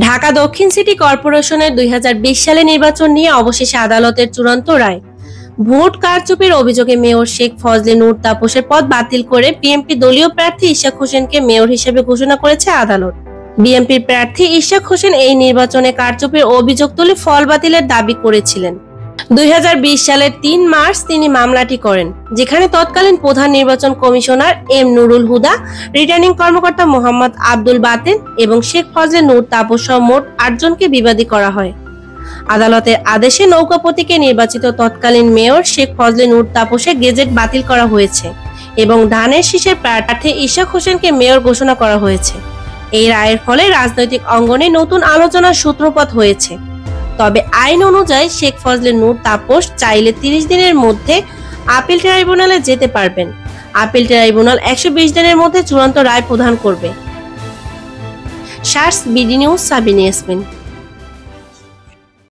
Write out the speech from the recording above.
ঢাকা দক্ষিণ সিটি কর্পোরেশনের 2020 সালে নির্বাচন নিয়ে অবশেষে আদালতের চূড়ান্ত রায়। ভোট কারচুপির অভিযোগে মেয়র শেখ ফজলে নূর তাপসের পদ বাতিল করে বিএনপি দলীয় প্রার্থী ইশাক হোসেনকে মেয়র হিসেবে ঘোষণা করেছে আদালত। বিএনপির প্রার্থী ইশাক হোসেন এই নির্বাচনে কারচুপির অভিযোগ তুলে ফল বাতিলের দাবি করেছিলেন। 2020 সালের 3 মার্চ তিনি মামলাটি করেন, যেখানে তৎকালীন প্রধান নির্বাচন commissioner M Nurul Huda, returning কর্মকর্তা মোহাম্মদ আব্দুল বাতেন এবং শেখ ফজলে নূর তাপস সহ মোট 8 জনকে বিবাদী করা হয়। আদালতের আদেশে নৌকা প্রতীকে নির্বাচিত তৎকালীন মেয়র শেখ ফজলে নূর তাপসের গেজেট বাতিল করা হয়েছে এবং ধানের শীষের প্রার্থী ইশাক হোসেনকে মেয়র ঘোষণা করা হয়েছে। এই রায়ের ফলে রাজনৈতিক অঙ্গনে নতুন আলোচনার সূত্রপাত হয়েছে। তবে আইন অনুযায়ী শেখ ফজলে নূর তাপস চাইলে 30 দিনের মধ্যে আপিল ট্রাইব্যুনালে যেতে পারবেন। আপিল ট্রাইব্যুনাল 120 দিনের মধ্যে চূড়ান্ত রায় প্রদান করবে। শার্স বিডি নিউজ, সাবিনা ইয়াসমিন।